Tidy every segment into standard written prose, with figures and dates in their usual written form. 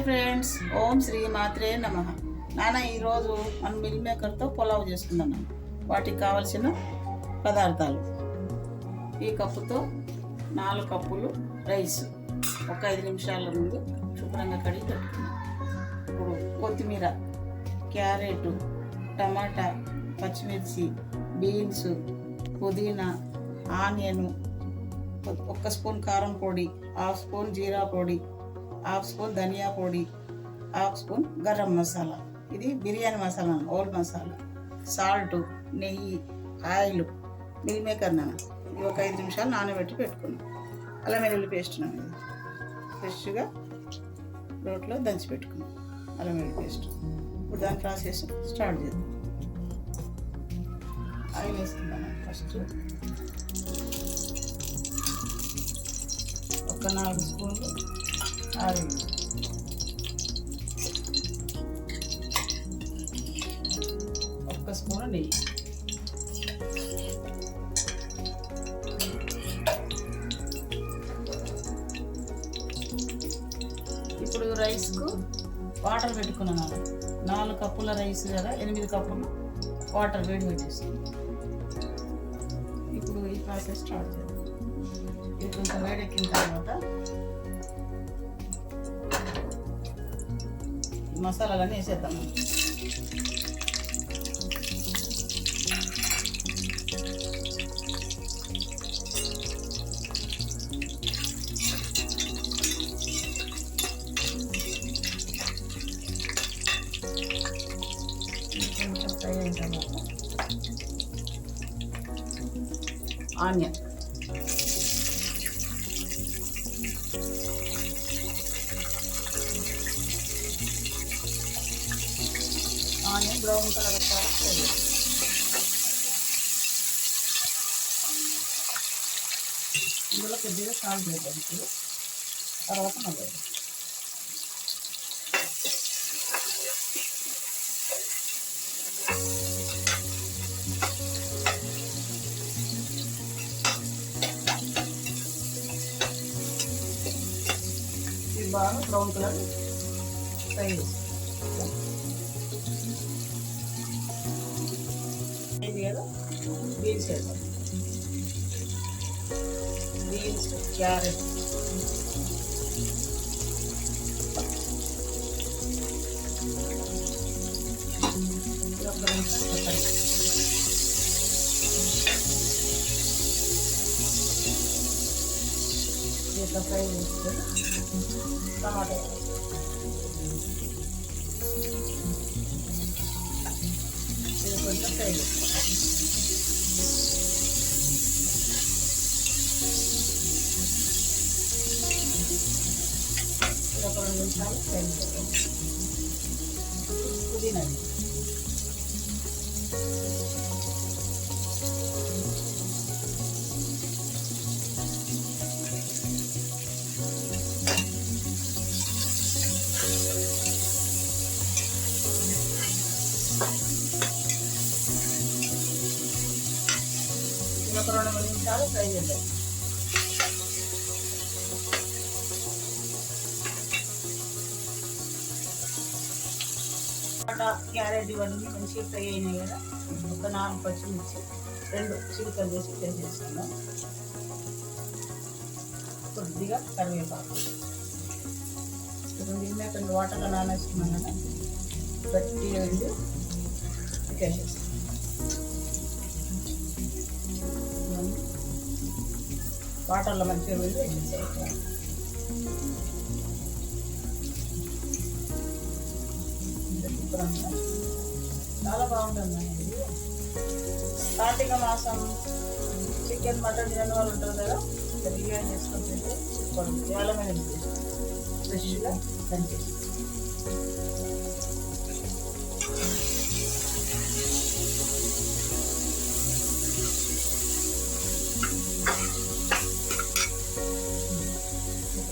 Friends, ఓం శ్రీ మాత్రే నమః. నాన్న ఈరోజు మనం మిల్ మేకర్తో పులావ్ చేసుకున్నాను. వాటికి కావలసిన పదార్థాలు: ఈ కప్పుతో 4 కప్పులు రైస్ ఒక 5 నిమిషాల ముందు శుభ్రంగా కడిగి పెట్టుకున్నాం. ఇప్పుడు కొత్తిమీర, క్యారెట్, టమాటా, పచ్చిమిర్చి, బీన్స్, పుదీనా, ఆనియన్, 1 స్పూన్ కారం పొడి, 1/2 స్పూన్ జీరా పొడి, 1/2 స్పూన్ ధనియా పొడి, 1/2 స్పూన్ గరం మసాలా, ఇది బిర్యానీ మసాలా, ఓల్ మసాలా, సాల్ట్, నెయ్యి, ఆయిల్, మిల్ మేకర్ ఇది ఒక 5 నిమిషాలు నానబెట్టి పెట్టుకున్నాం. అల్లం వెల్లుల్లి పేస్ట్ ఇది ఫ్రెష్గా రోట్లో దంచి పెట్టుకున్నాం. అల్లం వెల్లుల్లి పేస్ట్. ఇప్పుడు దాని ప్రాసెస్ స్టార్ట్ చేద్దాం. ఆయిల్ వేసుకున్నాను. ఫస్ట్ ఒక 4 స్పూన్లు ఆయిల్, 1 స్పూన్ నెయ్యి, ఇప్పుడు రైస్కు వాటర్ పెట్టుకున్నాను. 4 కప్పుల రైస్ కదా, 8 కప్పులు వాటర్ వేడి పెట్టేస్తాను. ఇప్పుడు ఈ ప్రాసెస్ స్టార్ట్ చేద్దాం. ఇది కొంచెం వేడెక్కిన తర్వాత మసాలాలన్నీ వేసేద్దాం. కొంచెం ఫ్రై అయిన తర్వాత ఆనియన్, బ్రౌన్ కలర్ వచ్చాక ఇందులో కొద్దిగా సాల్ట్ వేద్దాం. ఇప్పుడు తర్వాత మళ్ళీ ఇది బాగా బ్రౌన్ కలర్ ఫ్రై చేస్తాం. బీన్స్ వేద్దాం. బీన్స్, క్యారెట్, ఒక నిమిషం పెట్టండి. ఇట్లా ఫ్రై చేసుకొని టమాటా, ఇది కొంచెం ఫ్రై చేసుకోవాలి. ఒక 2 నిమిషాలు ఫ్రై చేద్దాం. పుదీనా, ఒక 2-3 నిమిషాలు ఫ్రై చేద్దాం. టమాటా, క్యారెట్ ఇవన్నీ మంచిగా ఫ్రై అయినాయి కదా. ఒక 4 పచ్చిమిర్చి, 2 చిలుకలు చేసి ఫ్రై చేస్తున్నాం. కొద్దిగా కరివేపాకు, మిల్ వాటర్లో నానేస్తున్నాం కదా, గట్టిగా వెళ్ళి చికెన్ చేస్తాం. వాటర్లో మంచిగా వెళ్ళి వేసేసాయి. చాలా బాగుంటుంది. ఇది కార్తీక మాసం చికెన్, మటన్ తినని వాళ్ళు ఉంటారు కదా, బిర్యానీ చేసుకొని తింటే సూపర్. చాలా మంది ఫ్రెష్గా కనిపిస్తుంది.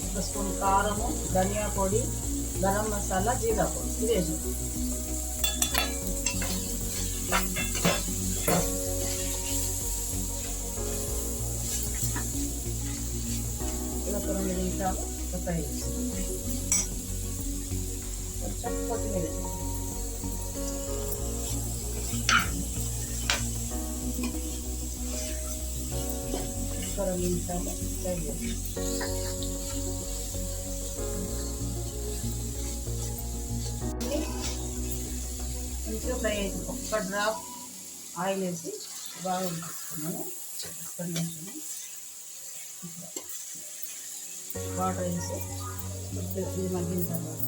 ఒక స్పూన్ కారము, ధనియా పొడి, గరం మసాలా, జీరా పొడి, ఇది వేసాం. ఒక 2 నిమిషాలు ఫ్రై చేస్తాం. ఒక 2 నిమిషాలు ఫ్రై చేస్తాం. మంచిగా ఫ్రై అవుతుంది. ఒక్క డ్రాప్ ఆయిల్ వేసి బాగా ఉడికిస్తున్నాను. ఒక్క నిమిషం వాటర్ వేసి ఇది మగ్గిన తర్వాత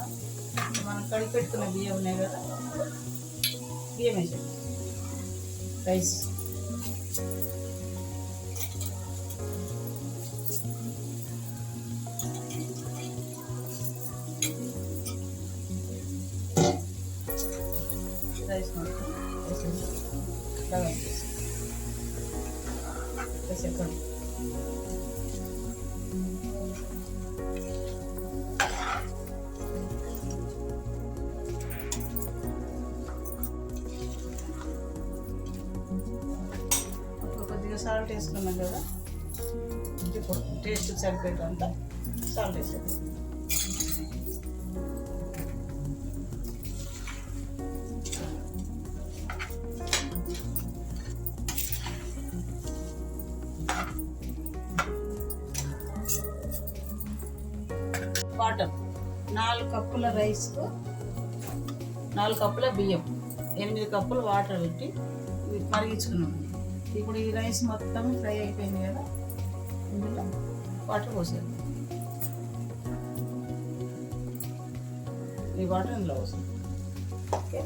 మనం కడిగి పెట్టుకున్న బియ్యం ఉన్నాయి కదా, బియ్యం వేసాం. రైస్ మొత్తం వేసేసి బాగా వేసేకండి. కొద్దిగా సాల్ట్ వేసుకున్నాం కదా, ఇప్పుడు టేస్ట్ సరిపోయేటంత సాల్ట్ వేసేది. వాటర్ 4 కప్పుల రైస్కు 4 కప్పుల బియ్యం, 8 కప్పుల వాటర్ పెట్టి మరిగించుకున్నాం. ఇప్పుడు ఈ రైస్ మొత్తం ఫ్రై అయిపోయింది కదా, ఇందులో వాటర్ పోసేది. ఈ వాటర్ ఇందులో పోసేది. ఓకే,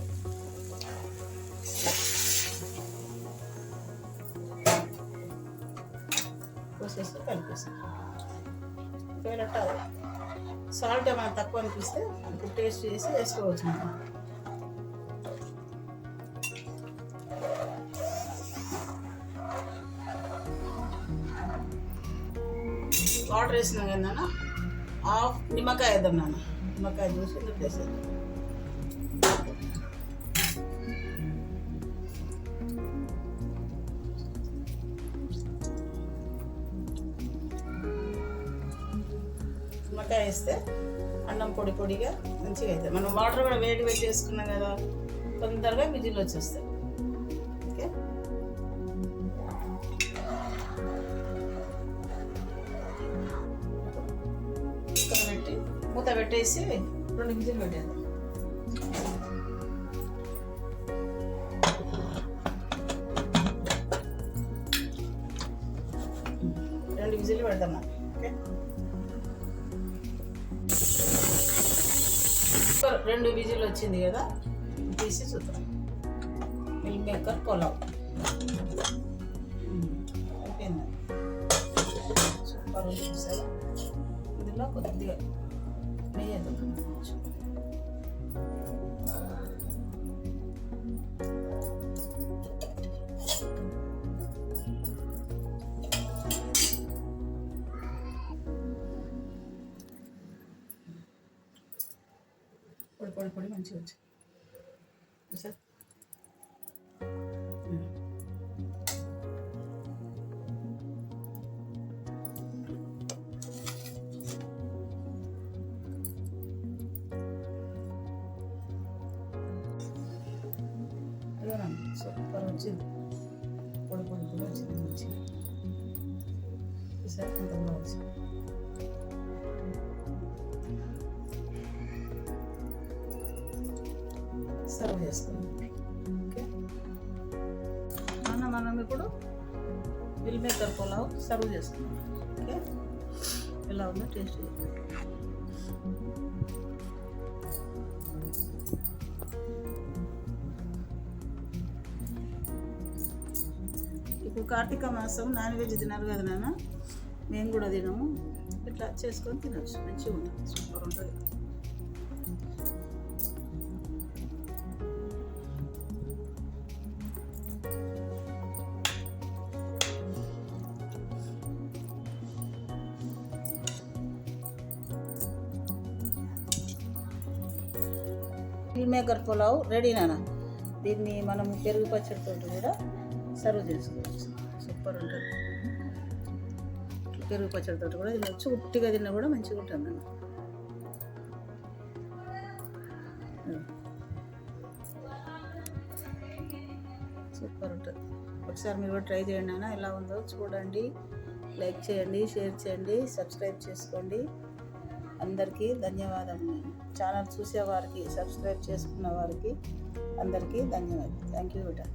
పోసేస్తే కలిపేస్తాం. ఒకవేళ సాల్ట్ ఏమైనా తక్కువ అనిపిస్తే ఇప్పుడు టేస్ట్ చేసి వేసుకోవచ్చు. మనం వాటర్ వేసినాం కదా, హాఫ్ నిమ్మకాయ వేద్దాం. నిమ్మకాయ చూసి వేసేది. నిమ్మకాయ వేస్తే అన్నం పొడి పొడిగా మంచిగా అవుతుంది. మనం వాటర్ కూడా వేడి వేసుకున్నాం కదా, తొందరగా విజిల్ వచ్చేస్తాయి. ఓకే, కుక్కర్ పెట్టి మూత పెట్టేసి 2 విజిల్ పెట్టేది. రెండు విజిల్ పెడతాం. ఓకే, 2 విజిల్ వచ్చింది కదా, తీసి చూద్దాం. మిల్ మేకర్ పులావ్ అయిపోయింది. సూపర్ చూసారా. ఇందులో కొద్దిగా నెయ్యి వేద్దాం. పొడి పొడి మంచిగా వచ్చింది సార్. సూపర్ వచ్చింది. పొడి పొడి పొడి వచ్చింది మంచిగా సార్. అంత బాగా వచ్చింది. సర్వ్ చేసుకుందాం. ఓకే, మనం ఇప్పుడు మిల్ మేకర్ పులావ్ సర్వ్ చేసుకుందాం. ఓకే, ఎలా ఉందో టేస్ట్ చేద్దాం. ఇప్పుడు కార్తీక మాసం నాన్ వెజ్ తినరు కదా నాన్న, మేము కూడా తినము. ఇట్లా చేసుకొని తినచ్చు, మంచిగా ఉంటుంది. సూపర్ ఉంటుంది. మిల్ మేకర్ పులావ్ రెడీ నాన్న. దీన్ని మనం పెరుగు పచ్చడితో కూడా సర్వ్ చేసుకోవచ్చు. సూపర్ ఉంటుంది. పెరుగు పచ్చడితో కూడా తినవచ్చు, ఉట్టిగా తిన్నా కూడా మంచిగా ఉంటుంది అన్న. సూపర్ ఉంటుంది. ఒకసారి మీరు కూడా ట్రై చేయండి అన్న, ఎలా ఉందో చూడండి. లైక్ చేయండి, షేర్ చేయండి, సబ్స్క్రైబ్ చేసుకోండి. అందరికీ ధన్యవాదములు. ఛానల్ చూసేవారికి, సబ్స్క్రైబ్ చేసుకున్న వారికి అందరికీ ధన్యవాదాలు. Thank you beta.